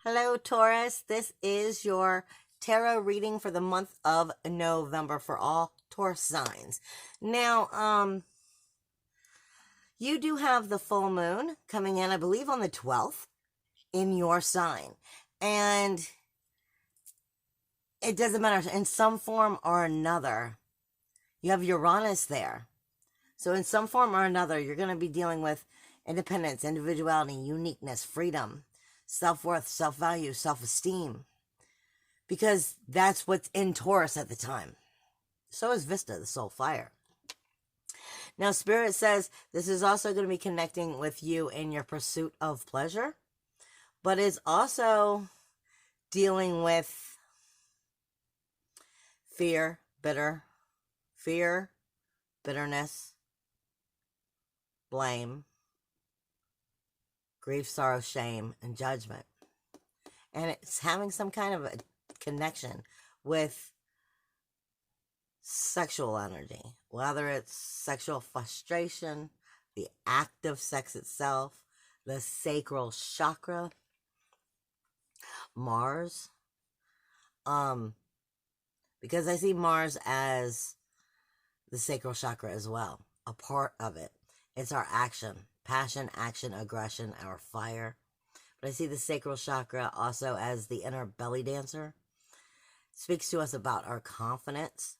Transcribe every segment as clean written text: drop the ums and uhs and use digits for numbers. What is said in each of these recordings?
Hello, Taurus. This is your tarot reading for the month of November for all Taurus signs. Now, you do have the full moon coming in, I believe, on the 12th in your sign. And it doesn't matter, in some form or another, you have Uranus there. So in some form or another, you're going to be dealing with independence, individuality, uniqueness, freedom, self-worth, self-value, self-esteem, because that's what's in Taurus at the time. So is Vista, the soul fire. Now, Spirit says this is also going to be connecting with you in your pursuit of pleasure, but is also dealing with fear, bitterness, blame, grief, sorrow, shame, and judgment. And it's having some kind of a connection with sexual energy, whether it's sexual frustration, the act of sex itself, the sacral chakra, Mars. Because I see Mars as the sacral chakra as well, a part of it. It's our action, passion, action, aggression, our fire. But I see the sacral chakra also as the inner belly dancer. It speaks to us about our confidence.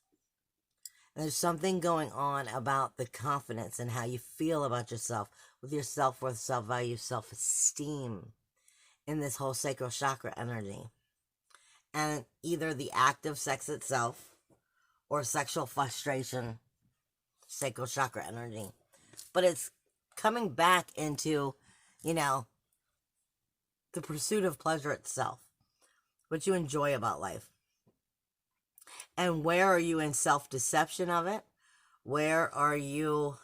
And there's something going on about the confidence and how you feel about yourself with your self-worth, self-value, self-esteem in this whole sacral chakra energy. And either the act of sex itself or sexual frustration, sacral chakra energy. But it's coming back into, the pursuit of pleasure itself, what you enjoy about life. And where are you in self-deception of it? Where are you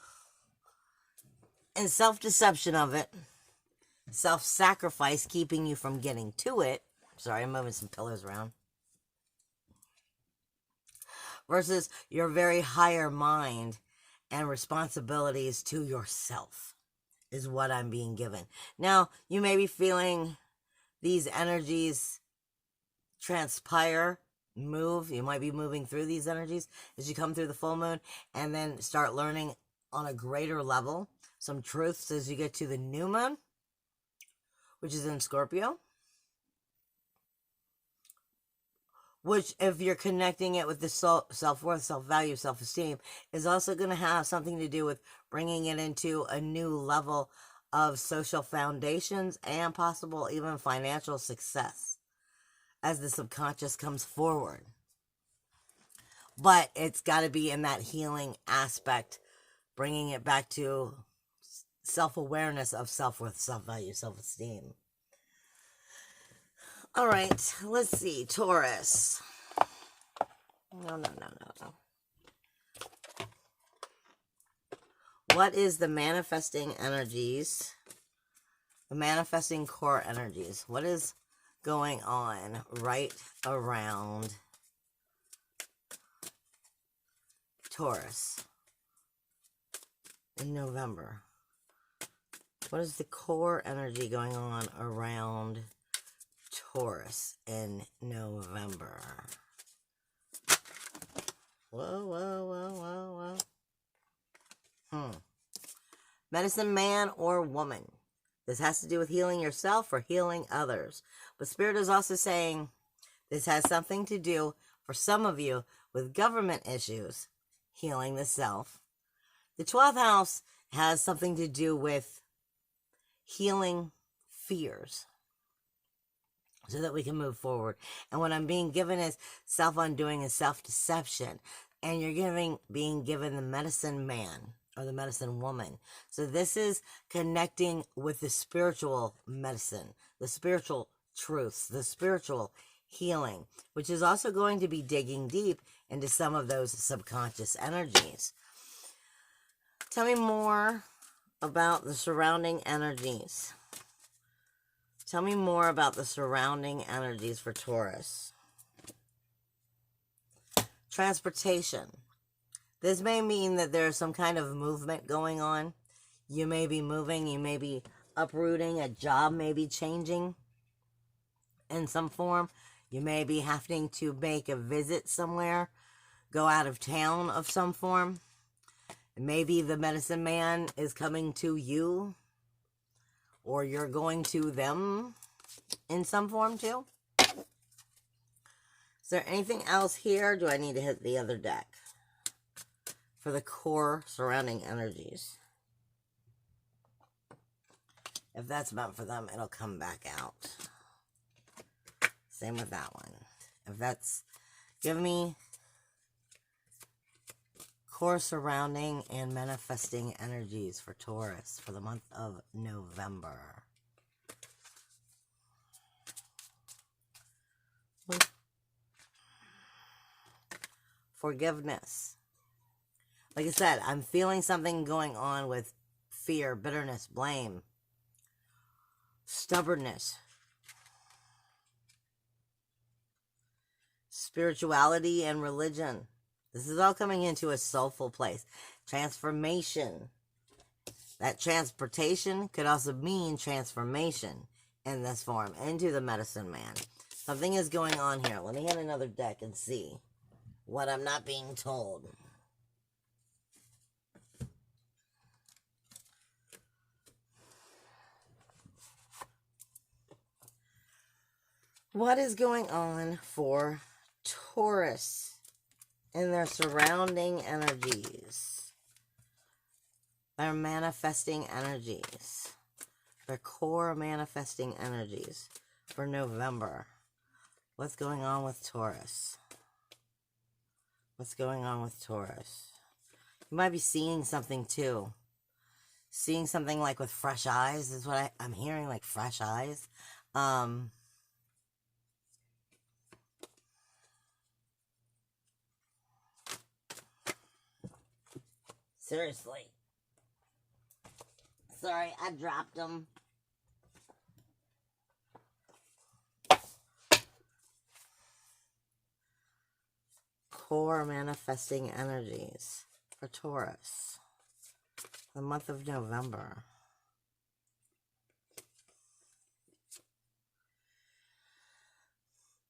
in self-deception of it? Self-sacrifice keeping you from getting to it. Sorry, I'm moving some pillars around. Versus your very higher mind and responsibilities to yourself is what I'm being given. Now, you may be feeling these energies transpire, move. You might be moving through these energies as you come through the full moon and then start learning on a greater level some truths as you get to the new moon, which is in Scorpio. Which, if you're connecting it with the self-worth, self-value, self-esteem, is also going to have something to do with bringing it into a new level of social foundations and possible even financial success as the subconscious comes forward. But it's got to be in that healing aspect, bringing it back to self-awareness of self-worth, self-value, self-esteem. All right, let's see, Taurus. No. What is the manifesting energies, the manifesting core energies? What is going on right around Taurus in November? What is the core energy going on around Taurus in November? Whoa. Medicine man or woman. This has to do with healing yourself or healing others. But Spirit is also saying this has something to do, for some of you, with government issues, healing the self. The 12th house has something to do with healing fears, so that we can move forward. And what I'm being given is self-undoing and self-deception. And you're being given the medicine man or the medicine woman. So this is connecting with the spiritual medicine, the spiritual truths, the spiritual healing, which is also going to be digging deep into some of those subconscious energies. Tell me more about the surrounding energies. Tell me more about the surrounding energies for Taurus. Transportation. This may mean that there's some kind of movement going on. You may be moving, you may be uprooting, a job may be changing. in some form. You may be having to make a visit somewhere, go out of town of some form. Maybe the medicine man is coming to you, or you're going to them in some form too. Is there anything else here? Do I need to hit the other deck for the core surrounding energies? If that's meant for them, it'll come back out. Same with that one. If that's, give me core surrounding and manifesting energies for Taurus for the month of November. Forgiveness. Like I said, I'm feeling something going on with fear, bitterness, blame, stubbornness, spirituality and religion. This is all coming into a soulful place. Transformation. That transportation could also mean transformation in this form into the medicine man. Something is going on here. Let me hit another deck and see what I'm not being told. What is going on for Taurus and their surrounding energies? Their manifesting energies. Their core manifesting energies for November. What's going on with Taurus? What's going on with Taurus? You might be seeing something too. Seeing something like with fresh eyes is what I'm hearing, like fresh eyes. Seriously. Sorry, I dropped them. Core manifesting energies for Taurus. The month of November.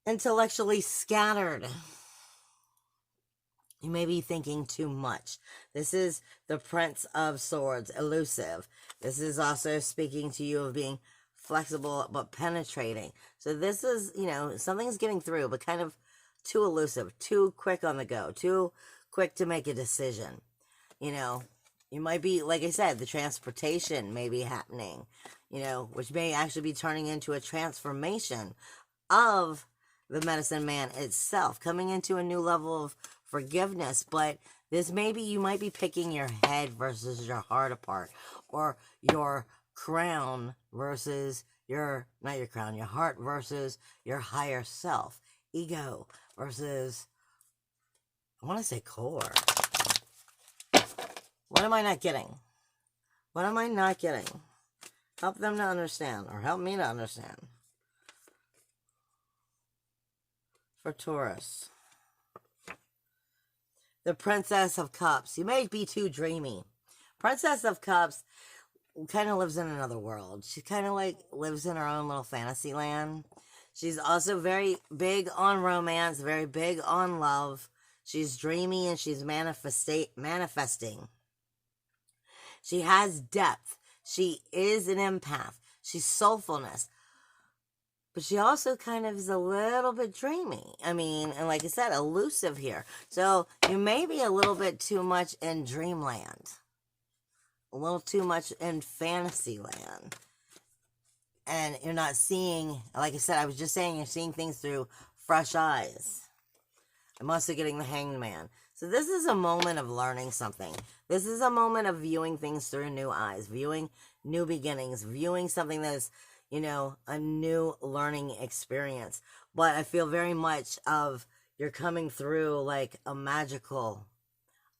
Intellectually scattered. You may be thinking too much. This is the Prince of Swords, elusive. This is also speaking to you of being flexible but penetrating. So this is, you know, something's getting through, but kind of too elusive, too quick on the go, too quick to make a decision. You know, you might be, like I said, the transportation may be happening, you know, which may actually be turning into a transformation of the medicine man itself, coming into a new level of forgiveness. But this maybe you might be picking your head versus your heart apart, or your crown versus your, not your crown, your heart versus your higher self, ego versus, I want to say core. What am I not getting? What am I not getting? Help them to understand, or help me to understand. For Taurus. The Princess of Cups. You may be too dreamy. Princess of Cups kind of lives in another world. She kind of like lives in her own little fantasy land. She's also very big on romance, very big on love. She's dreamy and she's manifesting. She has depth. She is an empath. She's soulfulness. But she also kind of is a little bit dreamy. I mean, and like I said, elusive here. So you may be a little bit too much in dreamland. A little too much in fantasy land. And you're not seeing, like I said, I was just saying, you're seeing things through fresh eyes. I'm also getting the Hanged Man. So this is a moment of learning something. This is a moment of viewing things through new eyes, viewing new beginnings, viewing something that is, you know, a new learning experience. But I feel very much of you're coming through like a magical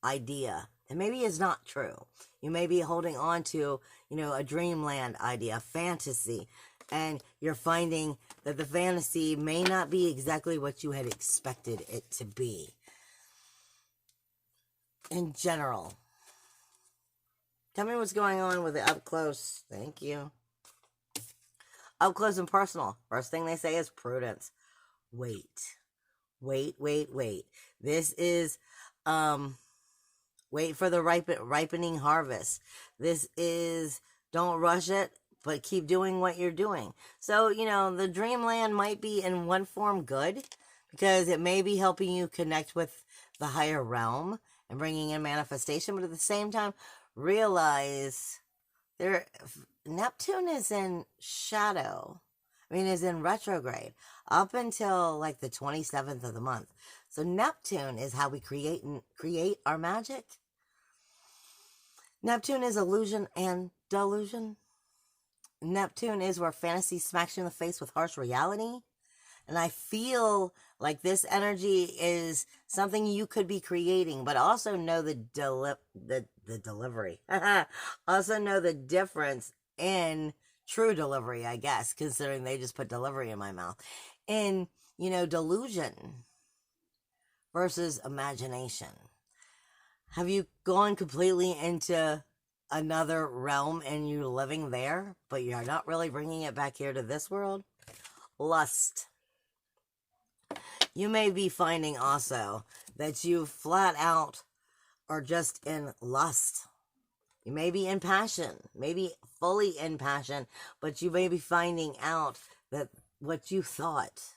idea. And maybe it's not true. You may be holding on to, you know, a dreamland idea, a fantasy. And you're finding that the fantasy may not be exactly what you had expected it to be. In general. Tell me what's going on with it up close. Thank you. Up close and personal. First thing they say is prudence. Wait. This is, wait for the ripening harvest. This is, don't rush it, but keep doing what you're doing. So, you know, the dreamland might be in one form good, because it may be helping you connect with the higher realm and bringing in manifestation, but at the same time, realize Neptune is in shadow. I mean, is in retrograde up until like the 27th of the month. So Neptune is how we create our magic. Neptune is illusion and delusion. Neptune is where fantasy smacks you in the face with harsh reality. And I feel like this energy is something you could be creating, but also know the delivery. Also know the difference in true delivery, I guess, considering they just put delivery in my mouth. In, you know, delusion versus imagination. Have you gone completely into another realm and you're living there, but you're not really bringing it back here to this world? Lust. You may be finding also that you flat out are just in lust. You may be in passion, maybe fully in passion, but you may be finding out that what you thought,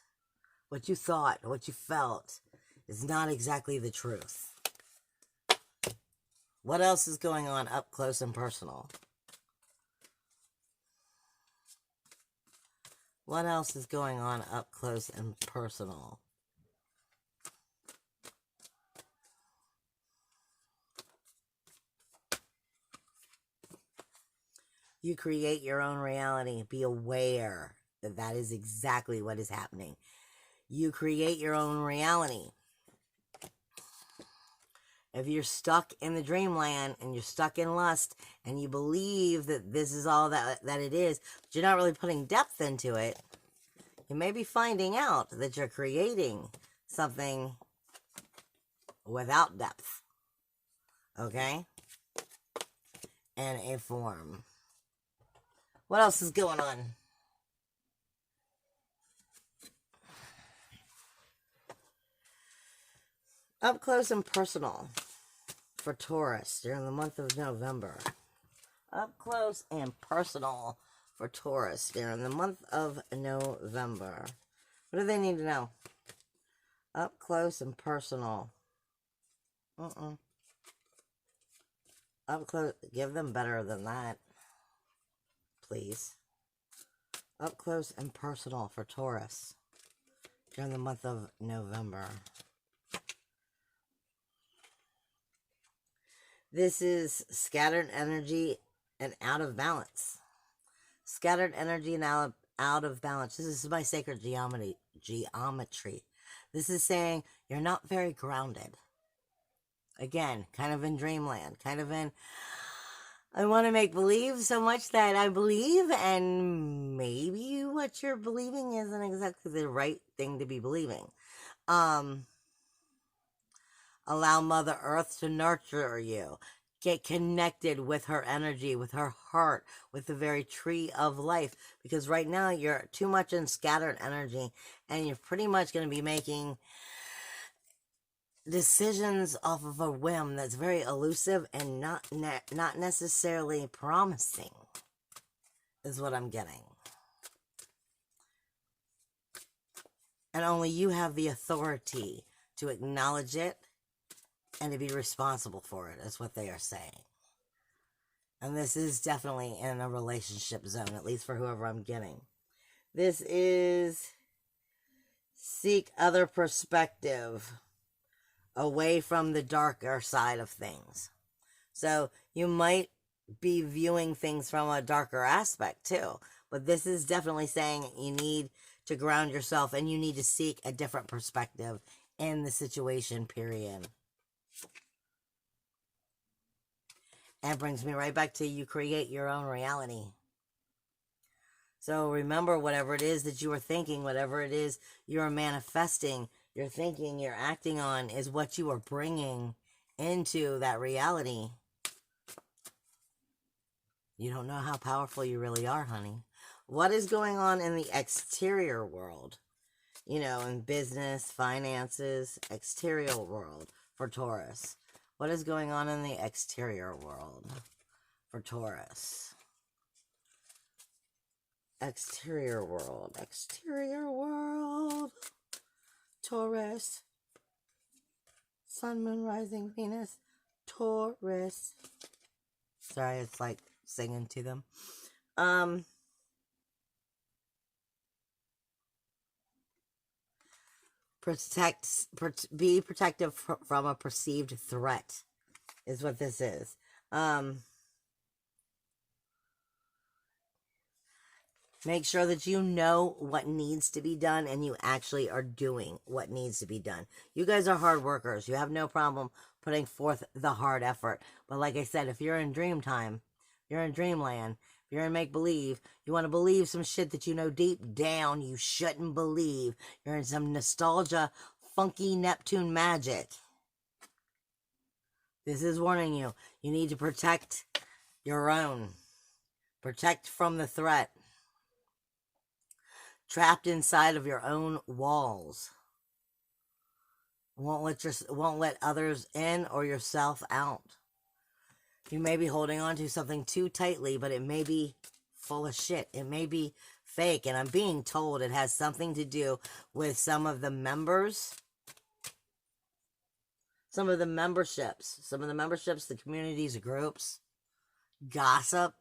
what you felt is not exactly the truth. What else is going on up close and personal? What else is going on up close and personal? You create your own reality. Be aware that that is exactly what is happening. You create your own reality. If you're stuck in the dreamland and you're stuck in lust and you believe that this is all that it is, but you're not really putting depth into it, you may be finding out that you're creating something without depth. Okay? And a form. What else is going on? Up close and personal for Taurus during the month of November. Up close and personal for Taurus during the month of November. What do they need to know? Up close and personal. Up close. Give them better than that, please. Up close and personal for Taurus during the month of November. This is scattered energy and out of balance. Scattered energy and out of balance. This is my sacred geometry. This is saying you're not very grounded. Again, kind of in dreamland. Kind of in, I want to make believe so much that I believe, and maybe what you're believing isn't exactly the right thing to be believing. Allow Mother Earth to nurture you. Get connected with her energy, with her heart, with the very tree of life. Because right now you're too much in scattered energy, and you're pretty much going to be making decisions off of a whim that's very elusive and not necessarily promising, is what I'm getting. And only you have the authority to acknowledge it and to be responsible for it, is what they are saying. And this is definitely in a relationship zone, at least for whoever I'm getting. This is seek other perspective away from the darker side of things. So you might be viewing things from a darker aspect too, but this is definitely saying you need to ground yourself and you need to seek a different perspective in the situation, period. And brings me right back to you create your own reality. So remember, whatever it is that you are thinking, whatever it is you're manifesting, you're thinking, you're acting on, is what you are bringing into that reality. You don't know how powerful you really are, honey. what is going on in the exterior world? You know, in business, finances, exterior world for Taurus. What is going on in the exterior world for Taurus? Exterior world. Exterior world. Taurus. Sun, Moon, Rising, Venus. Taurus. Sorry, it's like singing to them. Be protective from a perceived threat is what this is. Make sure that you know what needs to be done and you actually are doing what needs to be done. You guys are hard workers. You have no problem putting forth the hard effort. But like I said, if you're in dream time, you're in dreamland, if you're in make-believe, you want to believe some shit that you know deep down you shouldn't believe. You're in some nostalgia, funky Neptune magic. This is warning you. You need to protect your own. Protect from the threat. Trapped inside of your own walls. Won't let others in or yourself out. You may be holding on to something too tightly, but it may be full of shit. It may be fake, and I'm being told it has something to do with some of the members, some of the memberships, the communities, groups, gossip.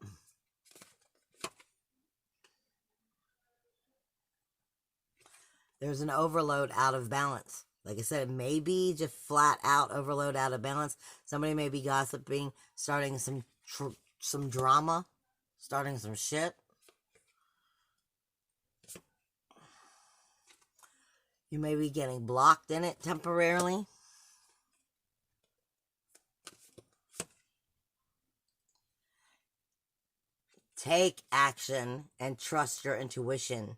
There's an overload out of balance. Like I said, it may be just flat out overload out of balance. Somebody may be gossiping, starting some drama, starting some shit. You may be getting blocked in it temporarily. Take action and trust your intuition.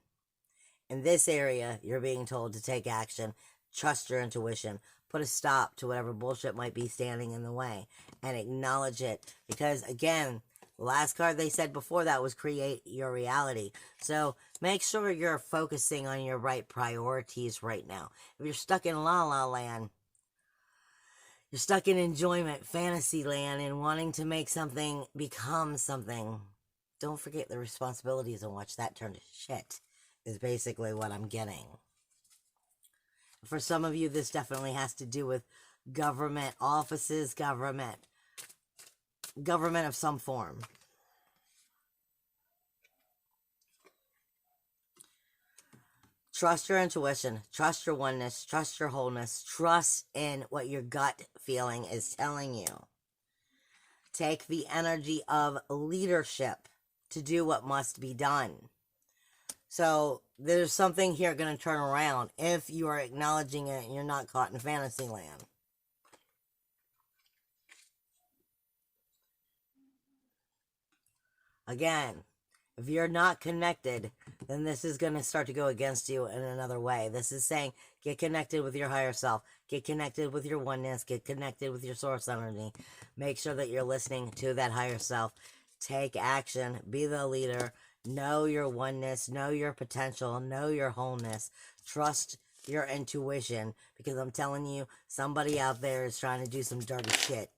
In this area, you're being told to take action, trust your intuition, put a stop to whatever bullshit might be standing in the way, and acknowledge it. Because, again, the last card they said before that was create your reality. So make sure you're focusing on your right priorities right now. If you're stuck in la-la land, you're stuck in enjoyment, fantasy land, and wanting to make something become something, don't forget the responsibilities and watch that turn to shit. Is basically what I'm getting. For some of you, this definitely has to do with government offices, government of some form. Trust your intuition, trust your oneness, trust your wholeness, trust in what your gut feeling is telling you. Take the energy of leadership to do what must be done. So there's something here going to turn around if you are acknowledging it and you're not caught in fantasy land. Again, if you're not connected, then this is going to start to go against you in another way. This is saying, get connected with your higher self. Get connected with your oneness. Get connected with your source energy. Make sure that you're listening to that higher self. Take action. Be the leader. Know your oneness, know your potential, know your wholeness, trust your intuition, because I'm telling you, somebody out there is trying to do some dirty shit.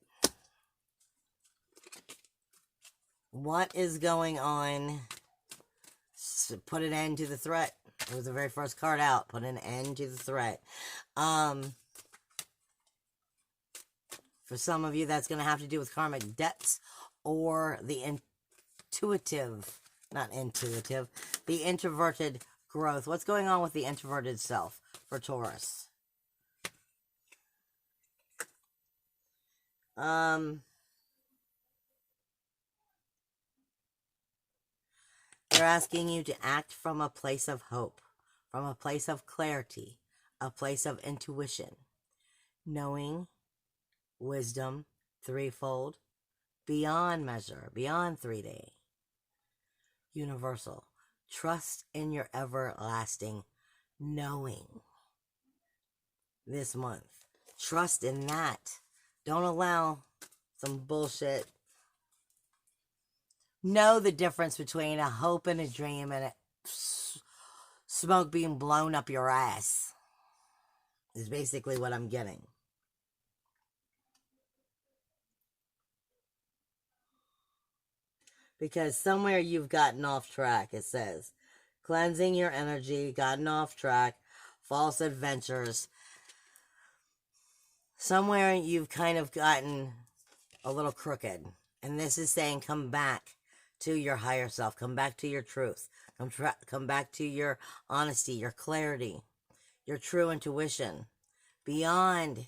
What is going on? Put an end to the threat. It was the very first card out. Put an end to the threat. For some of you, that's going to have to do with karmic debts or the the introverted growth. What's going on with the introverted self for Taurus? They're asking you to act from a place of hope, from a place of clarity, a place of intuition, knowing, wisdom, threefold, beyond measure, beyond 3D. Universal. Trust in your everlasting knowing this month. Trust in that. Don't allow some bullshit know the difference between a hope and a dream and a smoke being blown up your ass is basically what I'm getting. Because somewhere you've gotten off track, it says. Cleansing your energy, gotten off track, false adventures. Somewhere you've kind of gotten a little crooked. And this is saying come back to your higher self. Come back to your truth. Come back to your honesty, your clarity, your true intuition. Beyond.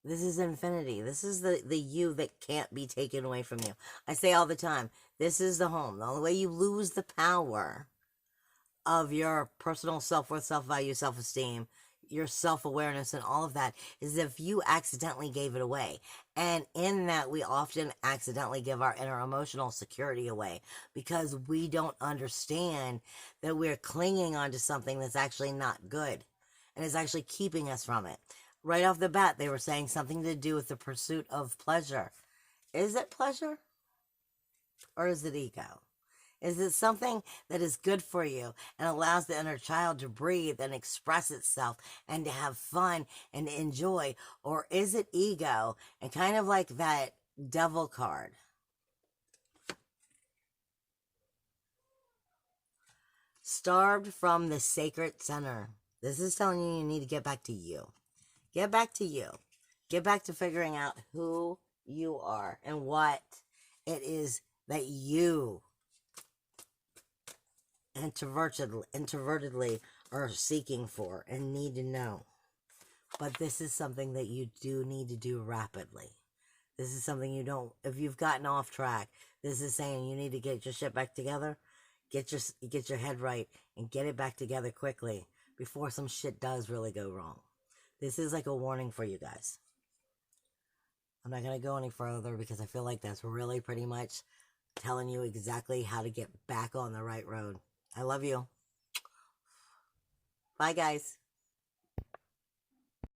This is infinity. This is the you that can't be taken away from you. I say all the time, this is the home. The only way you lose the power of your personal self-worth, self-value, self-esteem, your self-awareness and all of that is if you accidentally gave it away. And in that, we often accidentally give our inner emotional security away because we don't understand that we're clinging onto something that's actually not good and is actually keeping us from it. Right off the bat, they were saying something to do with the pursuit of pleasure. Is it pleasure? Or is it ego? Is it something that is good for you and allows the inner child to breathe and express itself and to have fun and enjoy? Or is it ego and kind of like that devil card? Starved from the sacred center. This is telling you need to get back to you. Get back to you. Get back to figuring out who you are and what it is that you introvertedly are seeking for and need to know. But this is something that you do need to do rapidly. This is something you don't, if you've gotten off track, this is saying you need to get your shit back together, get your head right, and get it back together quickly before some shit does really go wrong. This is like a warning for you guys. I'm not going to go any further because I feel like that's really pretty much telling you exactly how to get back on the right road. I love you. Bye, guys.